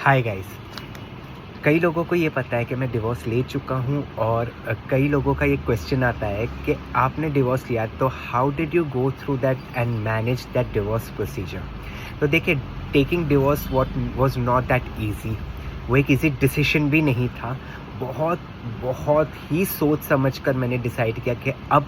Hi guys. कई लोगों को ये पता है कि मैं डिवोर्स ले चुका हूँ और कई लोगों का ये क्वेश्चन आता है कि आपने डिवोर्स लिया तो how did you go through that and manage that divorce procedure. तो देखिए, taking divorce was not that easy. वो एक इजी डिसीजन भी नहीं था। बहुत बहुत ही सोच समझ कर मैंने डिसाइड किया कि अब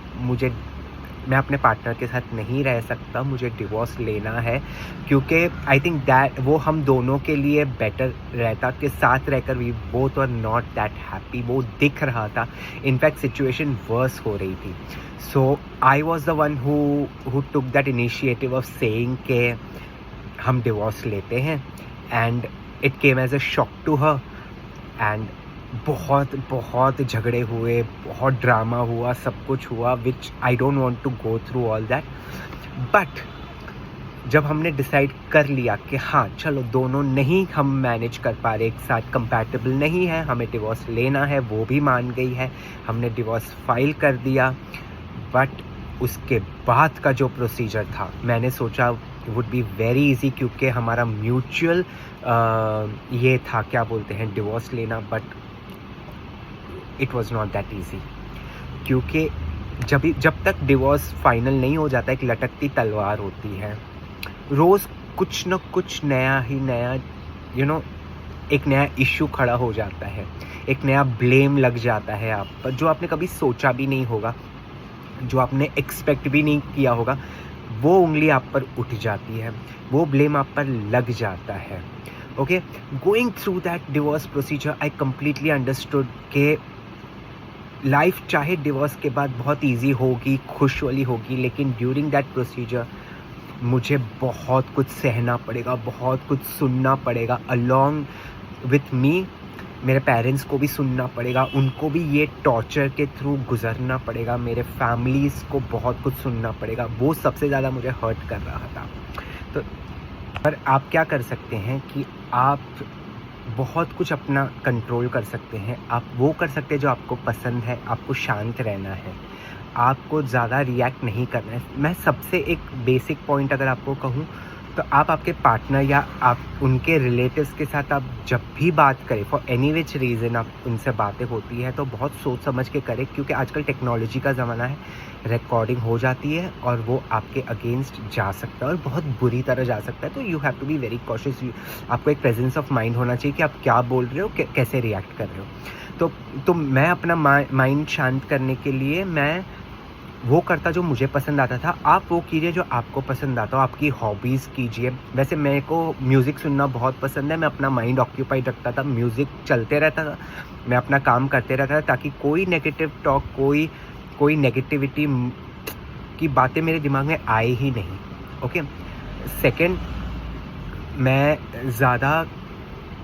मैं अपने पार्टनर के साथ नहीं रह सकता, मुझे डिवोर्स लेना है, क्योंकि आई थिंक दैट वो हम दोनों के लिए बेटर रहता कि साथ रहकर we both are not that happy. वो दिख रहा था, इनफैक्ट सिचुएशन वर्स हो रही थी। So I was the one who took that initiative of saying के हम डिवोर्स लेते हैं। And it came as a shock to her. And बहुत बहुत झगड़े हुए, बहुत ड्रामा हुआ, सब कुछ हुआ, which I don't want to go through all that. But जब हमने डिसाइड कर लिया कि हाँ चलो, दोनों नहीं हम मैनेज कर पा रहे, एक साथ कंपैटिबल नहीं है, हमें डिवोर्स लेना है, वो भी मान गई है, हमने डिवोर्स फाइल कर दिया। बट उसके बाद का जो प्रोसीजर था, मैंने सोचा वुड बी वेरी इजी, क्योंकि हमारा म्यूचुअल ये था, क्या बोलते हैं, डिवोर्स लेना। But it was not that easy, क्योंकि जब तक डिवोर्स फाइनल नहीं हो जाता, एक लटकती तलवार होती है। रोज़ कुछ न कुछ नया ही नया एक नया इश्यू खड़ा हो जाता है, एक नया ब्लेम लग जाता है आप पर, जो आपने कभी सोचा भी नहीं होगा, जो आपने एक्सपेक्ट भी नहीं किया होगा। वो उंगली आप पर उठ जाती है, वो ब्लेम आप पर लग जाता है। Okay, going through that divorce procedure, I completely understood के लाइफ चाहे डिवोर्स के बाद बहुत इजी होगी, खुश वाली होगी, लेकिन ड्यूरिंग दैट प्रोसीजर मुझे बहुत कुछ सहना पड़ेगा, बहुत कुछ सुनना पड़ेगा। अलॉन्ग विथ मी मेरे पेरेंट्स को भी सुनना पड़ेगा, उनको भी ये टॉर्चर के थ्रू गुजरना पड़ेगा, मेरे फैमिलीज़ को बहुत कुछ सुनना पड़ेगा। वो सबसे ज़्यादा मुझे हर्ट कर रहा था। तो पर आप क्या कर सकते हैं कि आप बहुत कुछ अपना कंट्रोल कर सकते हैं। आप वो कर सकते हैं जो आपको पसंद है। आपको शांत रहना है, आपको ज़्यादा रिएक्ट नहीं करना है। मैं सबसे एक बेसिक पॉइंट अगर आपको कहूँ, तो आप आपके पार्टनर या आप उनके रिलेटिव्स के साथ आप जब भी बात करें, फॉर एनी विच रीज़न आप उनसे बातें होती है, तो बहुत सोच समझ के करें, क्योंकि आजकल टेक्नोलॉजी का ज़माना है, रिकॉर्डिंग हो जाती है और वो आपके अगेंस्ट जा सकता है और बहुत बुरी तरह जा सकता है। तो you have to be very cautious. आपको एक प्रेजेंस ऑफ माइंड होना चाहिए कि आप क्या बोल रहे हो, कैसे रिएक्ट कर रहे हो। तो मैं अपना माइंड शांत करने के लिए मैं वो करता जो मुझे पसंद आता था। आप वो कीजिए जो आपको पसंद आता हो, आपकी हॉबीज़ कीजिए। वैसे मेरे को म्यूज़िक सुनना बहुत पसंद है, मैं अपना माइंड ऑक्यूपाइड रखता था, म्यूज़िक चलते रहता था, मैं अपना काम करते रहता था, ताकि कोई नेगेटिव टॉक, कोई नेगेटिविटी की बातें मेरे दिमाग में आए ही नहीं। ओके, सेकंड,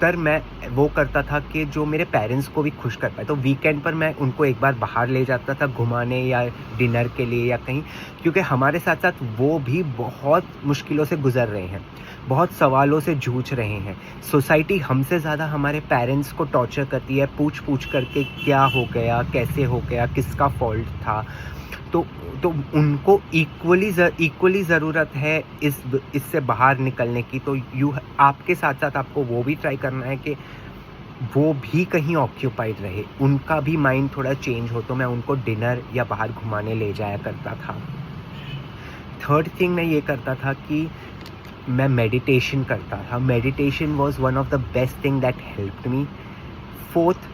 मैं वो करता था कि जो मेरे पेरेंट्स को भी खुश कर पाए। तो वीकेंड पर मैं उनको एक बार बाहर ले जाता था घुमाने या डिनर के लिए या कहीं, क्योंकि हमारे साथ साथ वो भी बहुत मुश्किलों से गुजर रहे हैं, बहुत सवालों से जूझ रहे हैं। सोसाइटी हमसे ज़्यादा हमारे पेरेंट्स को टॉर्चर करती है, पूछ करके क्या हो गया, कैसे हो गया, किसका फॉल्ट था। तो उनको इक्वली ज़रूरत है इससे बाहर निकलने की। तो आपके साथ साथ आपको वो भी ट्राई करना है कि वो भी कहीं ऑक्यूपाइड रहे, उनका भी माइंड थोड़ा चेंज हो। तो मैं उनको डिनर या बाहर घुमाने ले जाया करता था। थर्ड थिंग मैं ये करता था कि मैं मेडिटेशन करता था। Meditation was one of the best thing that helped me. Fourth,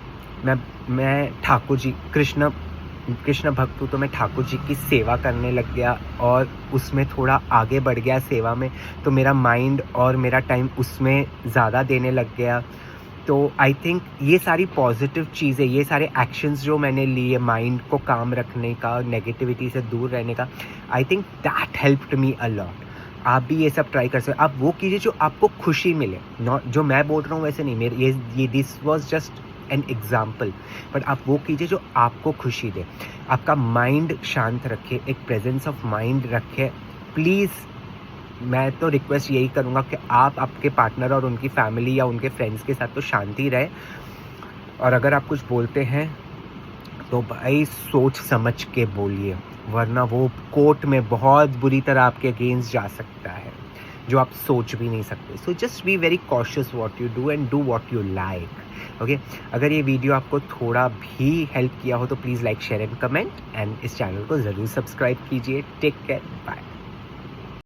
मैं ठाकुर जी, कृष्ण भक्त हूँ, तो मैं ठाकुर जी की सेवा करने लग गया और उसमें थोड़ा आगे बढ़ गया सेवा में। तो मेरा माइंड और मेरा टाइम उसमें ज़्यादा देने लग गया। तो आई थिंक ये सारी पॉजिटिव चीज़ें, ये सारे एक्शंस जो मैंने लिए माइंड को काम रखने का, नेगेटिविटी से दूर रहने का, I think that helped me a lot. आप भी ये सब ट्राई कर सकते। आप वो कीजिए जो आपको खुशी मिले, नॉट जो मैं बोल रहा हूँ वैसे नहीं। मेरे ये this was just an example. But आप वो कीजिए जो आपको खुशी दे, आपका माइंड शांत रखे, एक प्रेजेंस ऑफ माइंड रखे। प्लीज़ मैं तो रिक्वेस्ट यही करूँगा कि आप आपके पार्टनर और उनकी फैमिली या उनके फ्रेंड्स के साथ तो शांति रहे, और अगर आप कुछ बोलते हैं तो भाई सोच समझ के बोलिए, वरना वो कोर्ट में बहुत बुरी तरह आपके अगेंस्ट जा सकता है। जो आप सोच भी नहीं सकते. So just be very cautious what you do and do what you like. Okay, अगर ये वीडियो आपको थोड़ा भी हेल्प किया हो तो please like share and comment, and इस चैनल को ज़रूर सब्सक्राइब कीजिए. Take care, bye.